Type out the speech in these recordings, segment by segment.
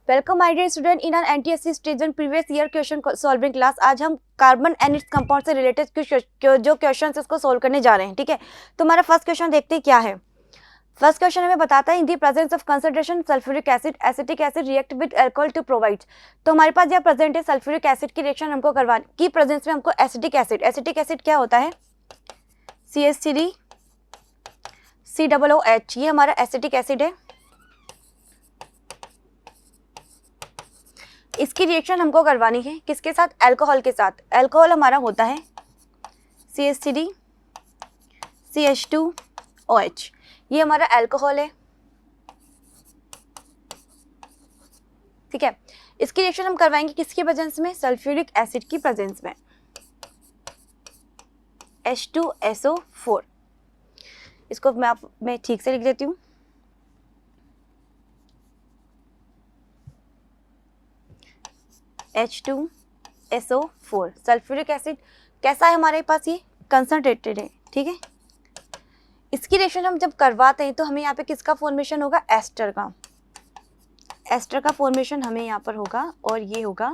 Welcome my dear student in an NTSE stage previous year question solving class. आज हम carbon and its compound से related जो question इसको solve करने जा रहे हैं। ठीक है, तो हमारा फर्स्ट क्वेश्चन देखते हैं क्या है। फर्स्ट क्वेश्चन हमें बताता है in the presence of concentration sulphuric acid acetic acid react with alcohol to provide. तो हमारे पास यह प्रेजेंट है सल्फ्यूरिक एसिड की रिएक्शन हमको करवानी की प्रेजेंस में हमको एसिटिक एसिड क्या होता है CH3 COOH, ये हमारा एसिटिक एसिड है। इसकी रिएक्शन हमको करवानी है किसके साथ, अल्कोहल के साथ। अल्कोहल हमारा होता है CH3 CH2OH, ये हमारा अल्कोहल है। ठीक है, इसकी रिएक्शन हम करवाएंगे किसकी प्रेजेंस में, सल्फ्यूरिक एसिड की प्रेजेंस में, H2SO4। इसको मैं ठीक से लिख देती हूँ। H2SO4 सल्फ्यूरिक एसिड कैसा है हमारे पास, ये कंसंट्रेटेड है। ठीक है, इसकी रिएक्शन हम जब करवाते हैं तो हमें यहाँ पे किसका फॉर्मेशन होगा, एस्टर का। एस्टर का फॉर्मेशन हमें यहाँ पर होगा और ये होगा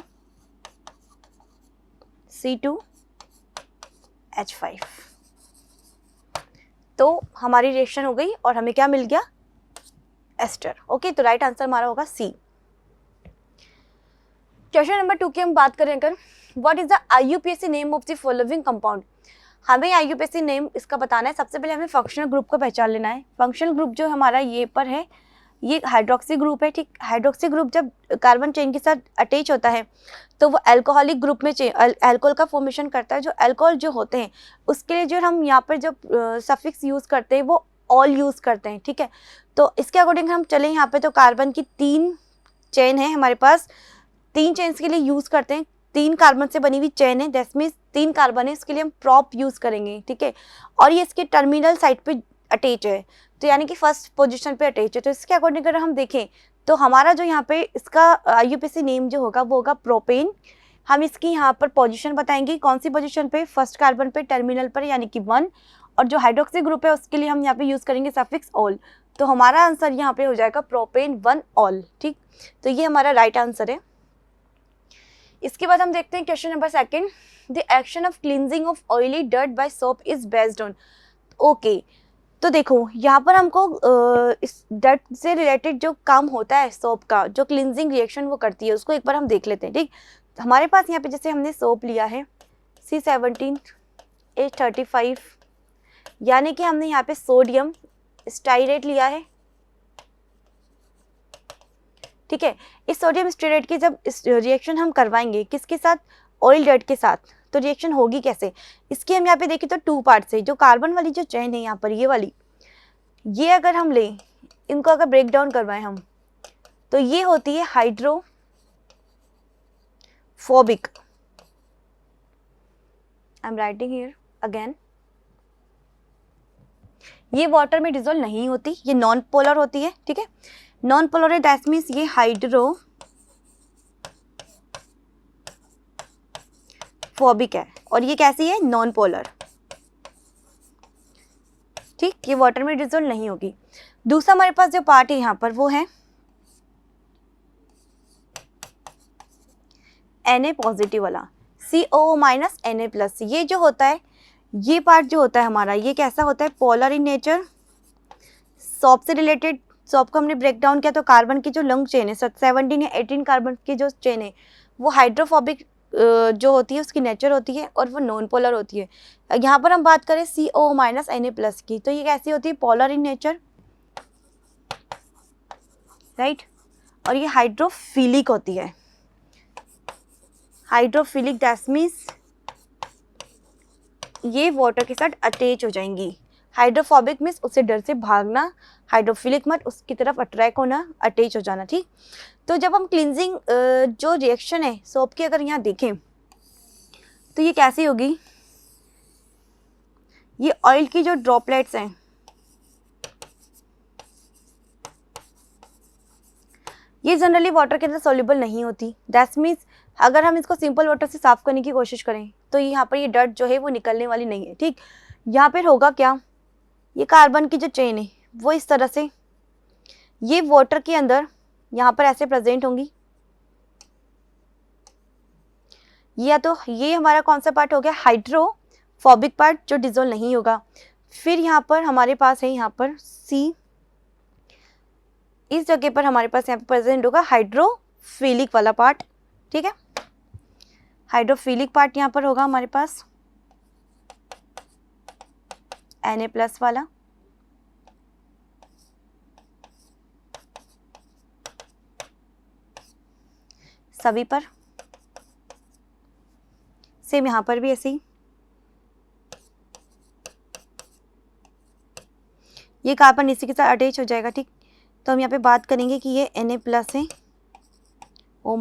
C2H5। तो हमारी रिएक्शन हो गई और हमें क्या मिल गया, एस्टर। ओके, तो राइट आंसर हमारा होगा सी। क्वेश्चन नंबर 2 की हम बात करें अगर, what is the IUPAC name of the following compound. हमें IUPAC नेम इसका बताना है। सबसे पहले हमें फंक्शनल ग्रुप को पहचान लेना है। फंक्शनल ग्रुप जो हमारा ये पर है, ये हाइड्रोक्सी ग्रुप है। ठीक, हाइड्रोक्सी ग्रुप जब कार्बन चेन के साथ अटैच होता है तो वो अल्कोहलिक ग्रुप में अल्कोहल का फॉर्मेशन करता है। जो अल्कोहल जो होते हैं उसके लिए जो हम यहाँ पर जो सफिक्स यूज करते हैं वो ऑल यूज करते हैं। ठीक है, तो इसके अकॉर्डिंग हम चले यहाँ पे तो कार्बन की 3 चेन है हमारे पास। 3 चेन्स के लिए यूज करते हैं, 3 कार्बन से बनी हुई चेन है, दैट मींस 3 कार्बन है, इसके लिए हम प्रॉप यूज करेंगे। ठीक है, और ये इसके टर्मिनल साइड पे अटैच है, तो यानी कि फर्स्ट पोजीशन पे अटैच है। तो इसके अकॉर्डिंग अगर हम देखें तो हमारा जो यहाँ पे इसका IUPAC नेम जो होगा वो होगा प्रोपेन। हम इसकी यहाँ पर पोजीशन बताएंगे, कौन सी पोजीशन पे, फर्स्ट कार्बन पे टर्मिनल पर यानी कि 1। और जो हाइड्रोक्सी ग्रुप है उसके लिए हम यहाँ पे यूज करेंगे सफिक्स ऑल। तो हमारा आंसर यहाँ पे हो जाएगा प्रोपेन 1 ऑल। ठीक, तो ये हमारा राइट आंसर है। इसके बाद हम देखते हैं question number 2, the action of cleansing of oily dirt by soap is based on. Okay, तो देखो यहाँ पर हमको इस डर्ट से रिलेटेड जो काम होता है सोप का, जो क्लींजिंग रिएक्शन वो करती है, उसको एक बार हम देख लेते हैं। ठीक, हमारे पास यहाँ पे जैसे हमने सोप लिया है C17H35, यानी कि हमने यहाँ पे सोडियम स्टाइरेट लिया है। ठीक है, इस सोडियम स्टीरेट की जब इस रिएक्शन हम करवाएंगे किसके साथ, ऑयल डर्ट के साथ, तो रिएक्शन होगी कैसे। इसकी हम यहाँ पे देखें तो 2 पार्ट्स है। जो कार्बन वाली जो चेन है यहाँ पर ये वाली, ये अगर हम लें, इनको अगर ब्रेक डाउन करवाएं हम, तो ये होती है hydrophobic. I am writing here again, ये वाटर में डिजोल्व नहीं होती, ये नॉन पोलर होती है। ठीक है, नॉन पोलर है, दैट मीन्स ये हाइड्रोफोबिक है। और ये कैसी है, नॉन पोलर। ठीक, ये वाटर में डिजोल्व नहीं होगी। दूसरा हमारे पास जो पार्ट है यहाँ पर वो है Na पॉजिटिव वाला, COO Na+। ये जो होता है, ये पार्ट जो होता है हमारा, ये कैसा होता है, पोलर इन नेचर, सॉप से रिलेटेड। सॉप को हमने ब्रेक डाउन किया तो कार्बन की जो लॉन्ग चेन है 17 या 18 कार्बन की जो चेन है वो हाइड्रोफोबिक जो होती है उसकी नेचर होती है और वो नॉन पोलर होती है। यहाँ पर हम बात करें COO Na+ की, तो ये कैसी होती है, पोलर इन नेचर, राइट। और ये हाइड्रोफिलिक होती है, हाइड्रोफिलिक दैट मींस ये वाटर के साथ अटैच हो जाएंगी। हाइड्रोफोबिक मीन्स उससे डर से भागना, हाइड्रोफिलिक मत उसकी तरफ अट्रैक्ट होना, अटैच हो जाना। ठीक, तो जब हम क्लींजिंग जो रिएक्शन है सोप की अगर यहाँ देखें तो ये कैसी होगी, ये ऑयल की जो ड्रॉपलेट्स हैं ये जनरली वाटर के अंदर सॉल्युबल नहीं होती। दैट मीन्स अगर हम इसको सिंपल वाटर से साफ करने की कोशिश करें तो यहाँ पर ये डर्ट जो है वो निकलने वाली नहीं है। ठीक, यहाँ पर होगा क्या, ये कार्बन की जो चेन है वो इस तरह से ये वाटर के अंदर यहाँ पर ऐसे प्रेजेंट होंगी। या तो ये हमारा कौन सा पार्ट हो गया, हाइड्रोफोबिक पार्ट जो डिजोल्व नहीं होगा। फिर यहाँ पर हमारे पास है यहाँ पर सी, इस जगह पर हमारे पास यहाँ पर प्रेजेंट होगा हाइड्रोफिलिक वाला पार्ट, ठीक है। हाइड्रोफिलिक पार्ट यहाँ पर होगा हमारे पास Na+ वाला, सभी पर सेम, यहाँ पर भी ऐसे ही। ये कार्बन इसी के साथ अटैच हो जाएगा, ठीक। तो हम यहाँ पे बात करेंगे कि ये Na+ है, O-,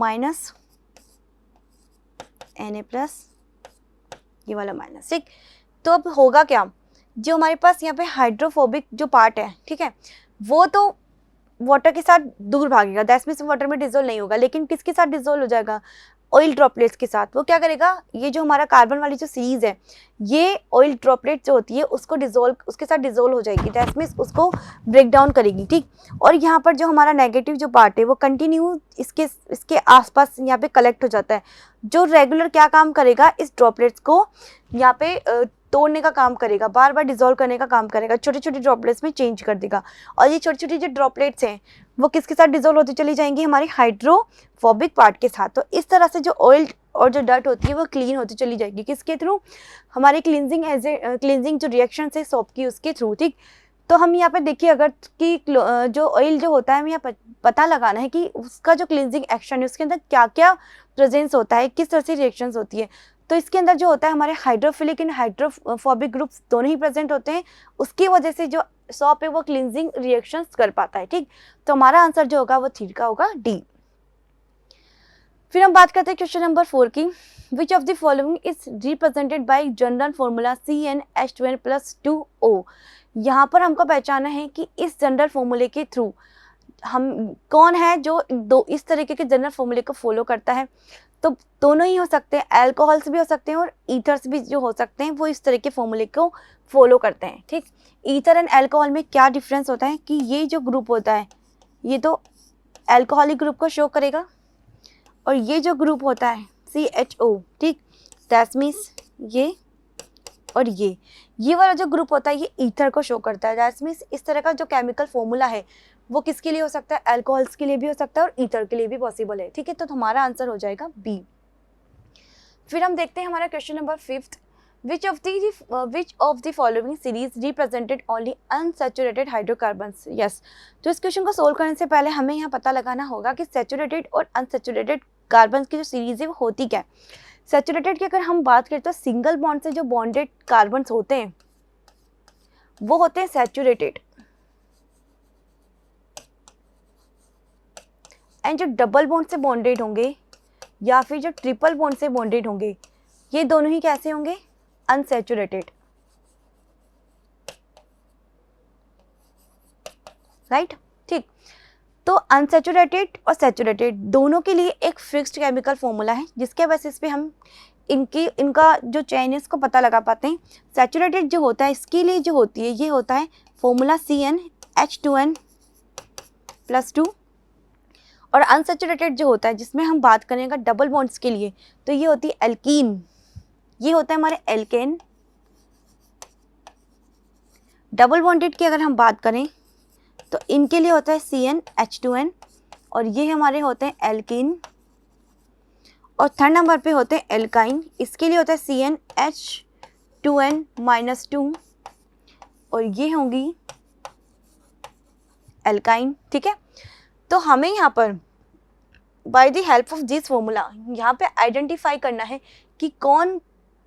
Na+, ये वाला माइनस, ठीक। तो अब होगा क्या, जो हमारे पास यहाँ पे हाइड्रोफोबिक जो पार्ट है, ठीक है, वो तो वाटर के साथ दूर भागेगा, दैट मींस वाटर में डिजोल्व नहीं होगा, लेकिन किसके साथ डिजोल्व हो जाएगा, ऑयल ड्रॉपलेट्स के साथ। वो क्या करेगा, ये जो हमारा कार्बन वाली जो सीरीज है, ये ऑयल ड्रॉपलेट जो होती है उसको डिजोल्व, उसके साथ डिजोल्व हो जाएगी, दैट मींस उसको ब्रेक डाउन करेगी, ठीक। और यहाँ पर जो हमारा नेगेटिव जो पार्ट है वो कंटिन्यू इसके आसपास यहाँ पे कलेक्ट हो जाता है, जो रेगुलर क्या काम करेगा, इस ड्रॉपलेट्स को यहाँ पे तोड़ने का काम करेगा, बार बार डिजोल्व करने का काम करेगा, छोटे छोटे ड्रॉपलेट्स में चेंज कर देगा। और ये छोटी छोटी जो ड्रॉपलेट्स हैं वो किसके साथ डिजोल्व होती चली जाएंगी, हमारे हाइड्रोफोबिक पार्ट के साथ। तो इस तरह से जो ऑयल और जो डर्ट होती है वो क्लीन होती चली जाएगी, किसके थ्रू, हमारे क्लींजिंग जो रिएक्शन है सोप की, उसके थ्रू, ठीक। तो हम यहाँ पे देखिए, अगर कि जो ऑयल जो होता है, हमें यहाँ पता लगाना है कि उसका जो क्लींजिंग एक्शन है उसके अंदर क्या क्या प्रेजेंस होता है, किस तरह से रिएक्शंस होती है। तो इसके अंदर जो होता है हमारे हाइड्रोफिलिक एंड हाइड्रोफोबिक ग्रुप्स दोनों ही प्रेजेंट होते हैं, उसकी वजह से जो सॉप है वो क्लींजिंग रिएक्शंस कर पाता है, ठीक। तो हमारा आंसर जो होगा वो 3 का होगा, डी। फिर हम बात करते हैं क्वेश्चन नंबर 4 की, which of the following is represented by general formula CnH2n+2O। यहाँ पर हमको पहचाना है कि इस जनरल फॉर्मूले के थ्रू हम कौन है जो दो इस तरीके के जनरल फॉर्मूले को फॉलो करता है। तो दोनों ही हो सकते हैं, अल्कोहल्स भी हो सकते हैं और ईथर्स भी जो हो सकते हैं वो इस तरह के फॉर्मूले को फॉलो करते हैं, ठीक। ईथर एंड अल्कोहल में क्या डिफरेंस होता है कि ये जो ग्रुप होता है ये तो अल्कोहलिक ग्रुप को शो करेगा, और ये जो ग्रुप होता है CHO, ठीक, दैट मीन्स ये और ये वाला जो ग्रुप होता है ये ईथर को शो करता है, दैट मीन्स इस तरह का जो केमिकल फॉर्मूला है वो किसके लिए हो सकता है, अल्कोहल्स के लिए भी हो सकता है और ईथर के लिए भी पॉसिबल है, ठीक है। तो हमारा आंसर हो जाएगा बी। फिर हम देखते हैं हमारा question number 5, which of the following series represented only unsaturated hydrocarbons। yes, तो इस क्वेश्चन को सोल्व करने से पहले हमें यहाँ पता लगाना होगा कि सैचुरेटेड और अनसैचुरेटेड कार्बन की जो सीरीज है वो होती क्या है। सैचुरेटेड की अगर हम बात करें तो सिंगल बॉन्ड से जो बॉन्डेड कार्बन होते हैं वो होते हैं सैचुरेटेड, एंड जो डबल बॉन्ड से बॉन्डेड होंगे या फिर जो ट्रिपल बॉन्ड से बॉन्डेड होंगे ये दोनों ही कैसे होंगे, अनसैचुरेटेड, राइट, ठीक। तो अनसैचुरेटेड और सैचुरेटेड दोनों के लिए एक फिक्स्ड केमिकल फॉर्मूला है जिसके बेसिस पे हम इनका जो चेन है इसको पता लगा पाते हैं। सैचुरेटेड जो होता है इसके लिए जो होती है ये होता है फॉर्मूला CnH2n+2, और अनसैचुरेटेड जो होता है जिसमें हम बात करेंगे डबल बॉन्ड्स के लिए तो ये होती है एल्कीन, ये होता है हमारे एल्केन। डबल बॉन्डेड की अगर हम बात करें तो इनके लिए होता है CnH2n, और ये हमारे होते हैं एल्कीन। और थर्ड नंबर पे होते हैं एल्काइन, इसके लिए होता है CnH2n-2, और ये होंगी एल्काइन, ठीक है। तो हमें यहाँ पर by the help of this formula यहाँ पे आइडेंटिफाई करना है कि कौन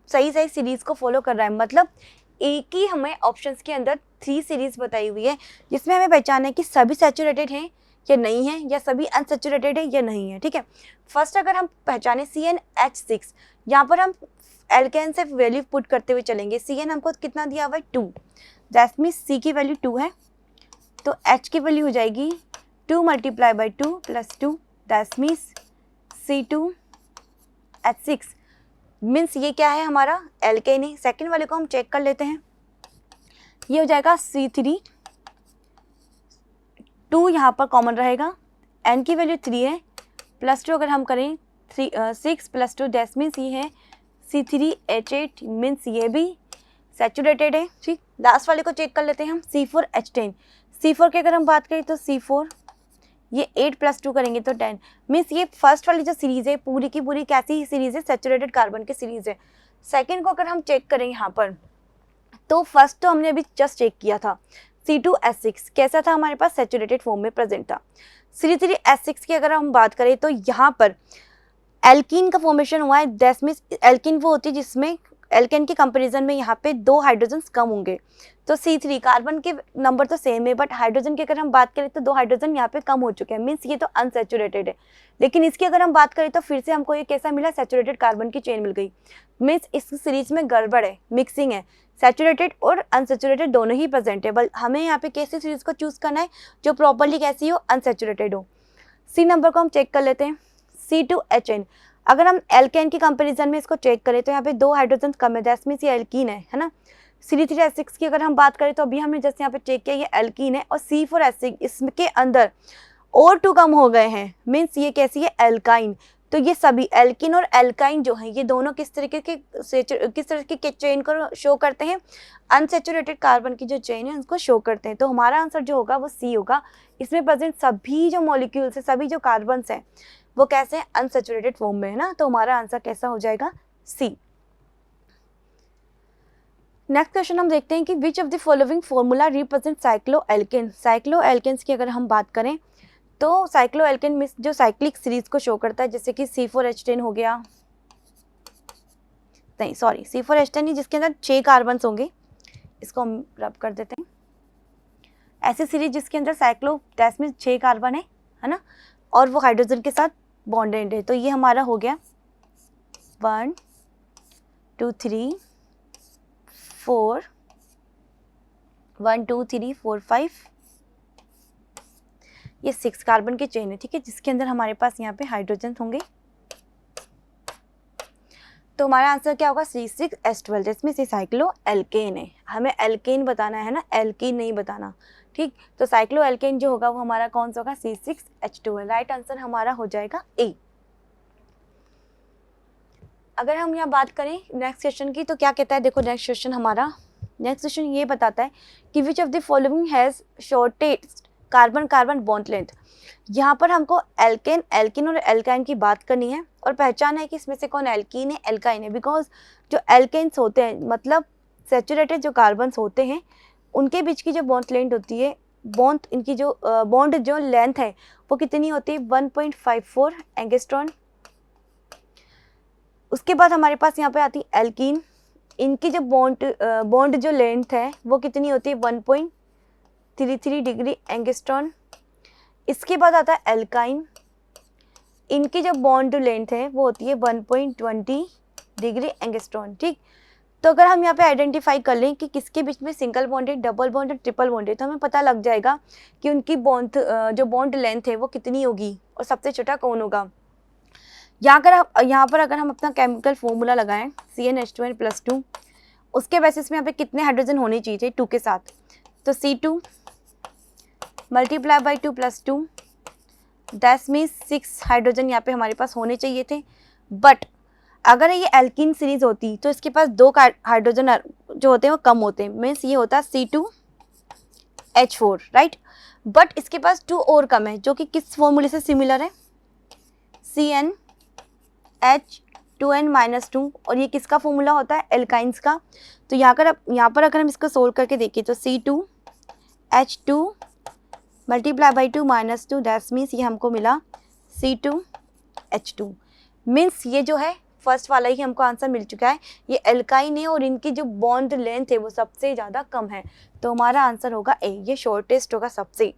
सही सही सीरीज को फॉलो कर रहा है। मतलब एक ही हमें ऑप्शंस के अंदर 3 सीरीज बताई हुई है जिसमें हमें पहचाना है कि सभी सैचुरेटेड हैं या नहीं है, या सभी अनसैचुरेटेड है या नहीं है, ठीक है। फर्स्ट अगर हम पहचाने CnH6, यहाँ पर हम एल्केन से वैल्यू पुट करते हुए चलेंगे। Cn हमको कितना दिया हुआ है 2, दैट मीन्स C की वैल्यू 2 है तो H की वैल्यू हो जाएगी 2 × 2 + 2, दैट मीन्स C2H6, मीन्स ये क्या है हमारा एल्केन है। सेकेंड वाले को हम चेक कर लेते हैं, ये हो जाएगा C3, 2 यहाँ पर कॉमन रहेगा, N की वैल्यू 3 है, +2 अगर हम करें 6 + 2 दैट मीन्स ये है C3H8 मीन्स ये भी सैचुरेटेड है। ठीक, लास्ट वाले को चेक कर लेते हैं हम, C4H10। C4 की अगर हम बात करें तो C4 ये 8 + 2 करेंगे तो 10 मीन्स ये फर्स्ट वाली जो सीरीज है पूरी की पूरी कैसी सीरीज है, सैचुरेटेड कार्बन की सीरीज है। सेकेंड को अगर हम चेक करें यहाँ पर तो फर्स्ट तो हमने अभी जस्ट चेक किया था, C2H6 कैसा था, हमारे पास सैचुरेटेड फॉर्म में प्रेजेंट था। C3H6 की अगर हम बात करें तो यहाँ पर एल्कीन का फॉर्मेशन हुआ है। दैट मीन्स एल्कीन वो होती है जिसमें एल्केन के कंपैरिजन में यहाँ पे 2 हाइड्रोजन कम होंगे। तो C3 कार्बन के नंबर तो सेम है बट हाइड्रोजन की अगर हम बात करें तो 2 हाइड्रोजन यहाँ पे कम हो चुके हैं, मीन्स ये तो अनसैचुरेटेड है। लेकिन इसकी अगर हम बात करें तो फिर से हमको ये कैसा मिला, सैचुरेटेड कार्बन की चेन मिल गई। मीन्स इस सीरीज में गड़बड़ है, मिक्सिंग है, सैचुरेटेड और अनसैचुरेटेड दोनों ही प्रेजेंट है। हमें यहाँ पे कैसी सीरीज को चूज करना है जो प्रॉपरली कैसी हो, अनसैचुरेटेड हो। सी नंबर को हम चेक कर लेते हैं, C2H10। अगर हम एल्केन की कंपैरिजन में इसको चेक करें तो यहाँ पे 2 हाइड्रोजन कम है, दैट मीन्स ये एल्कीन है ना। C3H6 की अगर हम बात करें तो अभी हमने जैसे यहाँ पे चेक किया ये एल्कीन है, और C4H6 इसके अंदर और 2 कम हो गए हैं, मीन्स ये कैसी है, एल्काइन। तो ये सभी एल्कीन और एल्काइन जो है ये दोनों किस तरह के चेन को शो करते हैं, अनसैचुरेटेड कार्बन की जो चेन है उसको शो करते हैं। तो हमारा आंसर जो होगा वो सी होगा। इसमें प्रेजेंट सभी जो मॉलिक्यूल्स है, सभी जो कार्बन्स हैं वो कैसे हैं, अनसैचुरेटेड फॉर्म में है ना। तो हमारा आंसर कैसा हो जाएगा, सी। नेक्स्ट क्वेश्चन हम देखते हैं कि which of the following formula represent cycloalkane. Cycloalkenes की अगर हम बात करें तो साइक्लोएल्केन मीन्स जो साइक्लिक सीरीज को शो करता है, जैसे कि C4H10 हो गया, नहीं सॉरी C4H10 नहीं, जिसके अंदर 6 कार्बन्स होंगे, इसको हम रब कर देते हैं। ऐसी सीरीज जिसके अंदर साइक्लो दैट मीन्स 6 कार्बन है ना, और वो हाइड्रोजन के साथ बॉन्डेड है। तो ये हमारा हो गया 1 2 3 4 1 2 3 4 5, ये 6 कार्बन की चेन है, ठीक है, जिसके अंदर हमारे पास यहाँ पे हाइड्रोजन होंगे। तो हमारा आंसर क्या होगा, C6H12, जिसमें से साइक्लोएल्केन है। हमें एल्केन बताना है ना, एल्कीन नहीं बताना, ठीक। तो साइक्लोएल्केन जो होगा वो हमारा कौन सा होगा, C6H12। राइट आंसर हमारा हो जाएगा ए। अगर हम यहाँ बात करें नेक्स्ट क्वेश्चन की तो क्या कहता है, देखो नेक्स्ट क्वेश्चन ये बताता है कि which of the following has shortest carbon carbon bond length. यहाँ पर हमको एल्केन, एल्किन और एल्काइन की बात करनी है और पहचान है कि इसमें से कौन एल्कीन है, एल्काइन है। बिकॉज जो एल्केन्स होते हैं मतलब सैचुरेटेड जो कार्बन्स होते हैं उनके बीच की जो बॉन्ड लेंथ होती है, इनकी जो बॉन्ड जो लेंथ है वो कितनी होती है, 1.54 एंगस्ट्रॉन। उसके बाद हमारे पास यहाँ पे आती है एल्कीन, इनकी जो बॉन्ड जो लेंथ है वो कितनी होती है, 1.33 डिग्री एंगस्ट्रॉन। इसके बाद आता है एल्काइन, इनकी जो बॉन्ड लेंथ है वो होती है 1.20 डिग्री एंगस्ट्रॉन, ठीक। तो अगर हम यहाँ पे आइडेंटिफाई कर लें कि किसके बीच में सिंगल बॉन्ड है, डबल बॉन्ड है, ट्रिपल बॉन्ड है, तो हमें पता लग जाएगा कि उनकी जो बॉन्ड लेंथ है वो कितनी होगी और सबसे छोटा कौन होगा। यहाँ पर अगर हम अपना केमिकल फॉर्मूला लगाएं CnH2n+2, उसके बेसिस में यहाँ पे कितने हाइड्रोजन होने चाहिए 2 के साथ, तो C2 × 2 + 2 दैट मीन्स 6 हाइड्रोजन यहाँ पे हमारे पास होने चाहिए थे। बट अगर ये एल्कीन सीरीज होती तो इसके पास 2 हाइड्रोजन जो होते हैं वो कम होते हैं, मीन्स ये होता C2H4, राइट। बट इसके पास 2 और कम है जो कि किस फॉर्मूले से सिमिलर है, CnH2n-2, और ये किसका फॉर्मूला होता है, एल्काइंस का। तो यहाँ पर अगर हम इसको सोल्व करके देखें तो C2H2 × 2 - 2 दैट मीन्स ये हमको मिला C2H2। मीन्स ये जो है फर्स्ट वाला ही हमको आंसर मिल चुका है, ये एल्काइन है और इनकी जो बॉन्ड लेंथ है वो सबसे ज़्यादा कम है। तो हमारा आंसर होगा ए, ये शॉर्टेस्ट होगा सबसे।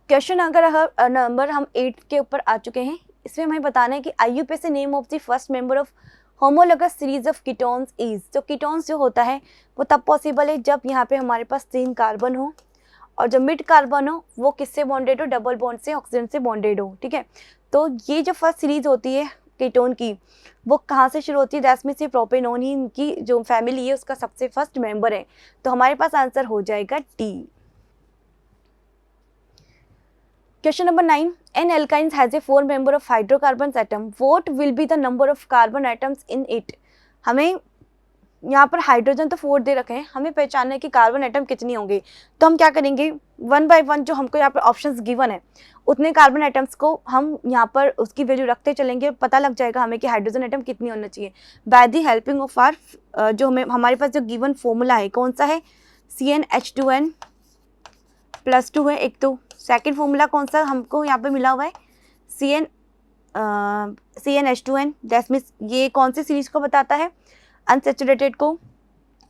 क्वेश्चन अगर नंबर हम 8 के ऊपर आ चुके हैं, इसमें हमें बताना है कि IUPAC name of the first member of homologous series of ketones is. तो कीटोन्स जो होता है वो तब पॉसिबल है जब यहाँ पे हमारे पास 3 कार्बन हो और जो मिड कार्बन हो वो किससे बॉन्डेड हो, डबल बॉन्ड से ऑक्सीजन से बॉन्डेड हो, ठीक है। तो ये जो फर्स्ट सीरीज होती है कीटोन की वो कहाँ से शुरू होती है, दैट मीन्स प्रोपेनोन ही इनकी जो फैमिली है उसका सबसे फर्स्ट मेंबर है। तो हमारे पास आंसर हो जाएगा D. Question number 9. An alkyne has a 4 member of hydrocarbons atom. What will be the number of carbon atoms in it? हमें यहाँ पर हाइड्रोजन तो 4 दे रखे हैं, हमें पहचानना है कि कार्बन एटम कितनी होंगी. तो हम क्या करेंगे, 1 by 1 जो हमको यहाँ पर ऑप्शंस गिवन है उतने कार्बन एटम्स को हम यहाँ पर उसकी वैल्यू रखते चलेंगे, पता लग जाएगा हमें कि हाइड्रोजन एटम कितनी होना चाहिए. By the helping of R जो हमारे पास जो गिवन फॉर्मूला है कौन सा है, CnH2n + 2 है एक. तो सेकेंड फॉर्मूला कौन सा हमको यहाँ पे मिला हुआ है, CnH2n. दैट मीन्स ये कौन सी सीरीज को बताता है, अनसैचुरेटेड को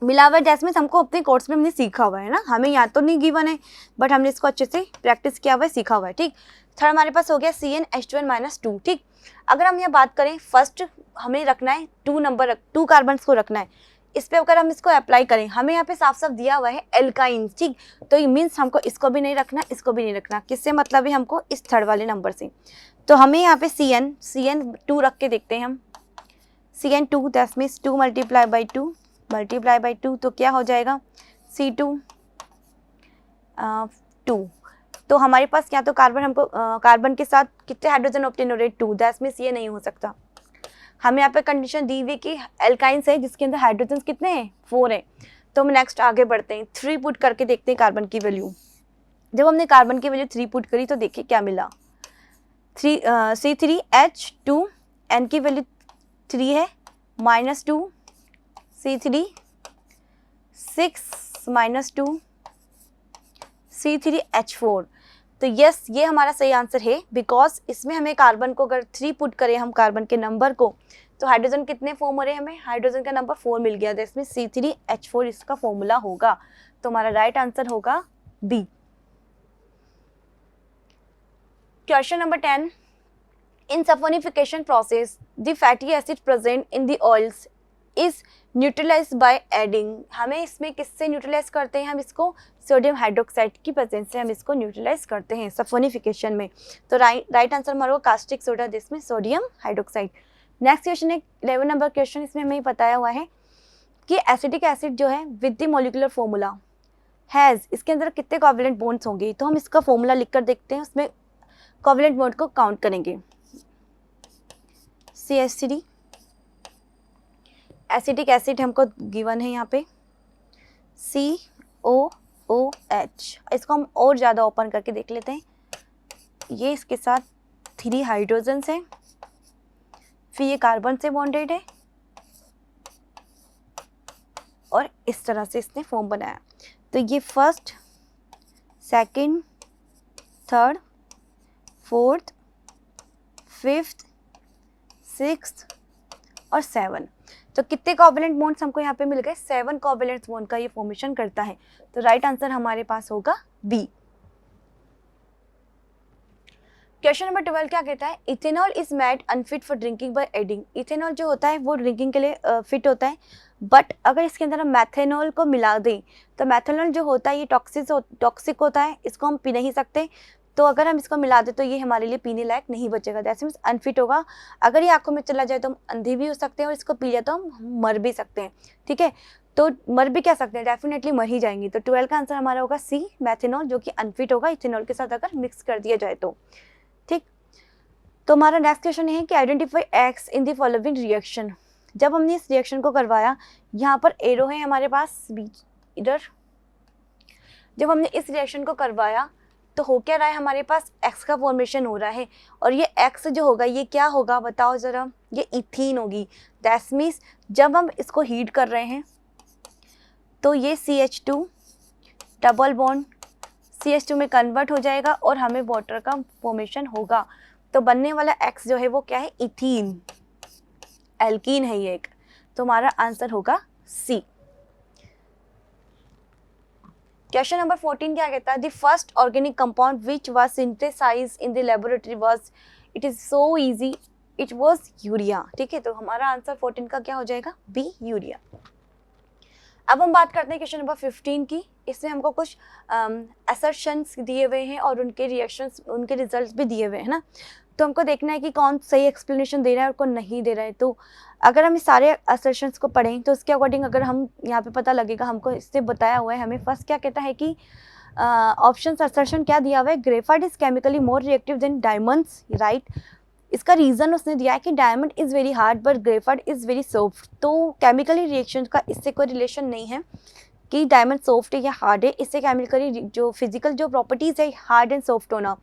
मिला हुआ है. दैट मीन्स हमको अपने कोर्स में हमने सीखा हुआ है ना, हमें यहाँ तो नहीं गिवन है बट हमने इसको अच्छे से प्रैक्टिस किया हुआ है, सीखा हुआ है. ठीक, थर्ड हमारे पास हो गया CnH2n - 2. ठीक, अगर हम यहाँ बात करें फर्स्ट हमें रखना है 2 कार्बन को रखना है. इस पर अगर हम इसको अप्लाई करें, हमें यहाँ पे साफ साफ दिया हुआ है एल्काइंस. ठीक, तो ये मीन्स हमको इसको भी नहीं रखना, इसको भी नहीं रखना. किससे मतलब है हमको, इस थर्ड वाले नंबर से. तो हमें यहाँ पे CN2 रख के देखते हैं हम. CN2 दैट मीन्स 2 × 2 तो क्या हो जाएगा, C2 2. तो हमारे पास क्या तो कार्बन हमको कार्बन के साथ कितने हाइड्रोजन ऑब्टेन हो रहे, 2. दैट मीन्स ये नहीं हो सकता. हमें यहाँ पे कंडीशन दी हुई कि एल्काइंस है जिसके अंदर हाइड्रोजन कितने हैं, 4 है. तो हम नेक्स्ट आगे बढ़ते हैं, 3 पुट करके देखते हैं कार्बन की वैल्यू. जब हमने कार्बन की वैल्यू 3 पुट करी तो देखिए क्या मिला, C3H2, N की वैल्यू 3 है, -2 C3, 6 - 2 C3H4. तो यस ये हमारा सही आंसर है, बिकॉज इसमें हमें कार्बन को अगर 3 पुट करें हम कार्बन के नंबर को, तो हाइड्रोजन कितने फॉर्म हो रहे हैं, हमें हाइड्रोजन का नंबर 4 मिल गया. तो इसमें C3H4 इसका फॉर्मूला होगा. तो हमारा राइट आंसर होगा B. Question number 10. In saponification process, the fatty acid present in the oils is neutralized by adding. हमें इसमें किससे न्यूट्रलाइज करते हैं, हम इसको सोडियम हाइड्रोक्साइड की प्रेजेंस से हम इसको न्यूट्रलाइज करते हैं सफोनिफिकेशन में. तो राइट आंसर हमारा कास्टिक सोडा, जिसमें सोडियम हाइड्रोक्साइड. नेक्स्ट क्वेश्चन है 11 नंबर क्वेश्चन. इसमें हमें बताया हुआ है कि एसिटिक एसिड जो है with the molecular formula has, इसके अंदर कितने कोवैलेंट बॉन्ड्स होंगे. तो हम इसका फॉर्मूला लिख कर देखते हैं, उसमें कोवैलेंट बॉन्ड को काउंट करेंगे. CH3 एसिटिक एसिड हमको गिवन है यहाँ पे COOH. इसको हम और ज़्यादा ओपन करके देख लेते हैं. ये इसके साथ 3 हाइड्रोजन्स हैं, फिर ये कार्बन से बॉन्डेड है और इस तरह से इसने फॉर्म बनाया. तो ये first, second, third, fourth, fifth, 6 और 7. तो कितने कोवैलेंट बॉन्ड्स हमको यहाँ पे मिल गए, 7 कोवैलेंट बॉन्ड का ये फॉर्मेशन करता है. तो राइट आंसर हमारे पास होगा बी. क्वेश्चन नंबर 12 क्या कहता है, ethanol is made unfit for drinking by adding. Ethanol जो होता है वो ड्रिंकिंग के लिए फिट होता है, बट अगर इसके अंदर हम मैथेनॉल को मिला दें तो मैथेनॉल जो होता है ये टॉक्सिक होता है, इसको हम पी नहीं सकते. तो अगर हम इसको मिला दें तो ये हमारे लिए पीने लायक नहीं बचेगा, दैट मीन्स अनफिट होगा. अगर ये आंखों में चला जाए तो हम अंधे भी हो सकते हैं और इसको पी लिया तो हम मर भी सकते हैं. ठीक है, तो मर भी क्या सकते हैं, डेफिनेटली मर ही जाएंगे. तो 12 का आंसर हमारा होगा सी, मैथेनॉल, जो कि अनफिट होगा इथेनॉल के साथ अगर मिक्स कर दिया जाए तो. ठीक, तो हमारा नेक्स्ट क्वेश्चन है कि identify x in the following reaction. जब हमने इस रिएक्शन को करवाया, यहाँ पर एरो है हमारे पास बीच इधर. जब हमने इस रिएक्शन को करवाया तो हो क्या रहा है, हमारे पास एक्स का फॉर्मेशन हो रहा है, और ये एक्स जो होगा ये क्या होगा बताओ ज़रा, ये इथीन होगी. दैट मीन्स जब हम इसको हीट कर रहे हैं तो ये CH2 डबल बॉन्ड CH2 में कन्वर्ट हो जाएगा और हमें वाटर का फॉर्मेशन होगा. तो बनने वाला एक्स जो है वो क्या है, इथीन, एल्कीन है ये एक. तो हमारा आंसर होगा सी. क्वेश्चन नंबर 14 क्या कहता है, the first organic compound which was synthesized in the laboratory was, it is so easy, it was urea. ठीक है, तो हमारा आंसर 14 का क्या हो जाएगा, बी, यूरिया. अब हम बात करते हैं क्वेश्चन नंबर 15 की. इसमें हमको कुछ असर्शंस दिए हुए हैं और उनके रिएक्शंस, उनके रिजल्ट्स भी दिए हुए हैं ना. तो हमको देखना है कि कौन सही एक्सप्लेनेशन दे रहा है और कौन नहीं दे रहा है. तो अगर हम इस सारे असर्शंस को पढ़ें तो उसके अकॉर्डिंग अगर हम यहाँ पे पता लगेगा, हमको इससे बताया हुआ है. हमें फर्स्ट क्या कहता है कि ऑप्शन असर्शन क्या दिया हुआ है, graphite is chemically more reactive than diamonds, right. इसका रीज़न उसने दिया है कि diamond is very hard but graphite is very soft. तो केमिकली रिएक्शन का इससे कोई रिलेशन नहीं है कि डायमंड सॉफ्ट है या हार्ड है। इससे केमिकली जो फिजिकल जो प्रॉपर्टीज़ है हार्ड एंड सॉफ्ट होना,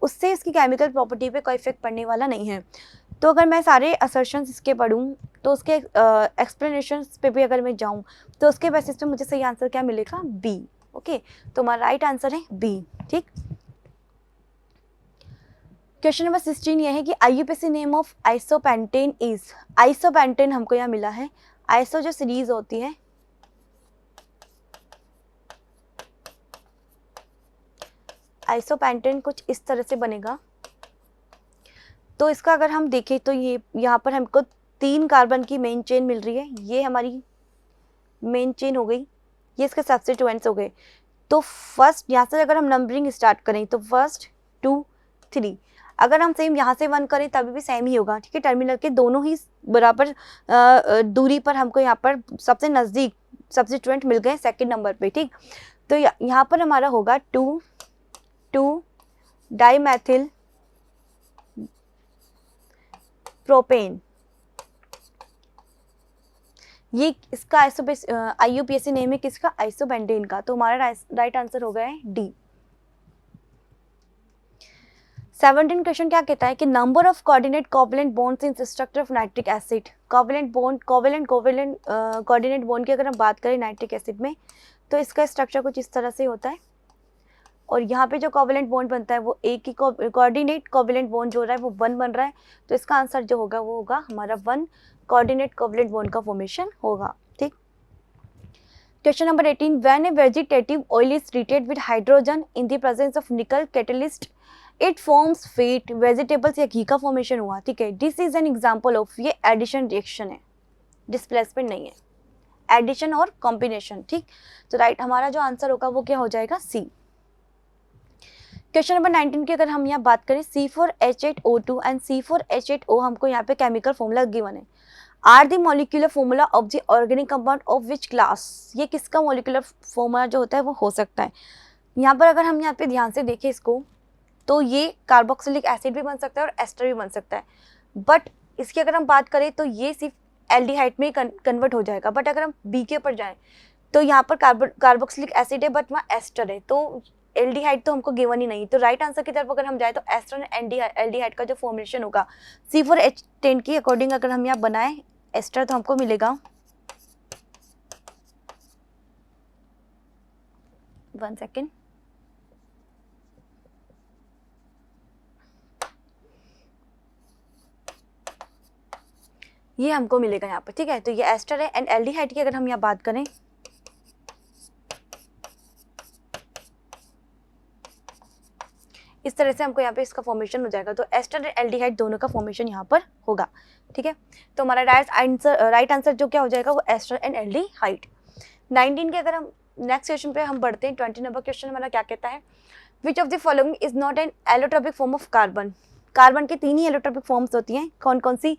उससे इसकी केमिकल प्रॉपर्टी पे कोई इफेक्ट पड़ने वाला नहीं है। तो अगर मैं सारे असर्शंस इसके पढ़ूँ तो उसके एक्सप्लेनेशंस पे भी अगर मैं जाऊँ तो उसके बेसिस पे मुझे सही आंसर क्या मिलेगा, बी। ओके, तो हमारा राइट आंसर है बी। ठीक, क्वेश्चन नंबर 16 ये है कि IUPAC name of isopentane is. Isopentane हमको यहाँ मिला है, आइसो जो सीरीज होती है, आइसोपेंटेन कुछ इस तरह से बनेगा। तो इसका अगर हम देखें तो ये यहाँ पर हमको 3 कार्बन की मेन चेन मिल रही है, ये हमारी मेन चेन हो गई, ये इसके सब्स्टिट्यूएंट्स हो गए। तो फर्स्ट यहाँ से अगर हम नंबरिंग स्टार्ट करें तो 1 2 3, अगर हम सेम यहाँ से 1 करें तभी भी सेम ही होगा। ठीक है, टर्मिनल के दोनों ही बराबर दूरी पर हमको यहाँ पर सबसे नज़दीक सब्स्टिट्यूएंट मिल गए सेकंड नंबर पे। ठीक, तो यहाँ पर हमारा होगा 2 2 डाइमेथिल प्रोपेन, ये इसका IUPAC नेम है किसका, आइसोपेंटेन का। तो हमारा राइट आंसर हो गया है डी। 17 क्वेश्चन क्या कहता है कि number of coordinate covalent bonds in structure of nitric acid. Covalent bond, covalent coordinate bond की अगर हम बात करें नाइट्रिक एसिड में तो इसका स्ट्रक्चर कुछ इस तरह से होता है। और यहाँ पे जो कोवैलेंट बॉन्ड बनता है वो एक ही कोऑर्डिनेट कोवैलेंट बॉन्ड जो हो रहा है वो 1 बन रहा है। तो इसका आंसर जो होगा वो होगा हमारा 1 कोऑर्डिनेट कोवैलेंट बॉन्ड का फॉर्मेशन होगा। ठीक, question number 18, when A vegetative oil is treated with hydrogen in the presence of निकल catalyst it forms fat, vegetables या घी का फॉर्मेशन हुआ। ठीक है, this is an example of, ये एडिशन रिएक्शन है, डिस्प्लेसमेंट नहीं है, एडिशन और कॉम्बिनेशन। ठीक, तो राइट हमारा जो आंसर होगा वो क्या हो जाएगा, सी। क्वेश्चन नंबर 19 की अगर हम यहाँ बात करें C4H8O2 एंड C4H8O हमको यहाँ पे केमिकल फॉर्मूला गिवन है। Are the molecular formula of the organic compound of which class, ये किसका मॉलिक्यूलर फॉर्मूला जो होता है वो हो सकता है। यहाँ पर अगर हम यहाँ पे ध्यान से देखें इसको तो ये कार्बोक्सिलिक एसिड भी बन सकता है और एस्टर भी बन सकता है। बट इसकी अगर हम बात करें तो ये सिर्फ एल्डिहाइड में कन्वर्ट हो जाएगा। बट अगर हम बी के ऊपर जाएँ तो यहाँ पर कार्बोक्सिलिक एसिड है बट वहाँ एस्टर है, तो एल्डिहाइड तो हमको गिवन ही नहीं। तो राइट आंसर की तरफ अगर हम जाए तो एस्टर एंड एल्डिहाइड का जो फॉर्मेशन होगा C4H10 की अकॉर्डिंग अगर हम यहाँ बनाए एस्टर तो हमको मिलेगा 1 सेकेंड, ये हमको मिलेगा यहाँ पर। ठीक है, तो ये एस्टर है एंड एल्डिहाइड की अगर हम यहाँ बात करें इस तरह से हमको यहाँ पे इसका फॉर्मेशन हो जाएगा। तो एस्टर एंड एल्डिहाइड दोनों का फॉर्मेशन यहाँ पर होगा। ठीक है, तो हमारा राइट आंसर जो क्या हो जाएगा वो एस्टर एंड एल्डिहाइड। 19 के अगर हम नेक्स्ट क्वेश्चन पे हम बढ़ते हैं, 20 नंबर क्वेश्चन हमारा क्या कहता है, which of the following is not an allotropic form of carbon. Carbon की 3 ही एलोट्रोपिक फॉर्म्स होती हैं, कौन कौन सी,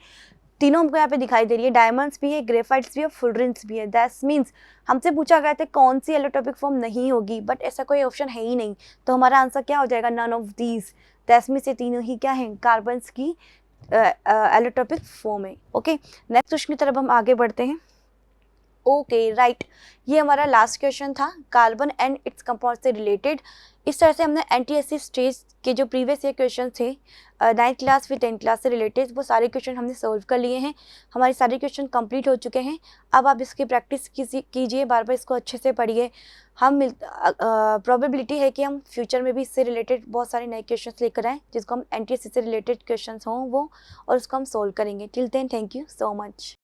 तीनों हमको यहाँ पे दिखाई दे रही है, डायमंड्स भी है, ग्रेफाइट्स भी है, फुलरिन्स भी है। दैट मीन्स हमसे पूछा गया था कौन सी एलोट्रोपिक फॉर्म नहीं होगी, बट ऐसा कोई ऑप्शन है ही नहीं। तो हमारा आंसर क्या हो जाएगा, none of these. That means ये तीनों ही क्या हैं, कार्बन्स की एलोट्रोपिक फॉर्म है। ओके, नेक्स्ट क्वेश्चन की तरफ हम आगे बढ़ते हैं। ओके राइट, ये हमारा लास्ट क्वेश्चन था, कार्बन एंड इट्स कंपाउंड से रिलेटेड। इस तरह से हमने एंटी एसिड स्टेज के जो प्रीवियस ईयर क्वेश्चन थे 9th क्लास फिर 10th क्लास से रिलेटेड, वो सारे क्वेश्चन हमने सॉल्व कर लिए हैं। हमारे सारे क्वेश्चन कंप्लीट हो चुके हैं। अब आप इसकी प्रैक्टिस कीजिए, बार बार इसको अच्छे से पढ़िए। प्रोबेबिलिटी है कि हम फ्यूचर में भी इससे रिलेटेड बहुत सारे नए क्वेश्चन लेकर आएँ जिसको हम एंटी एसिड से रिलेटेड क्वेश्चन हों वो, और उसको हम सॉल्व करेंगे। Till then thank you so much.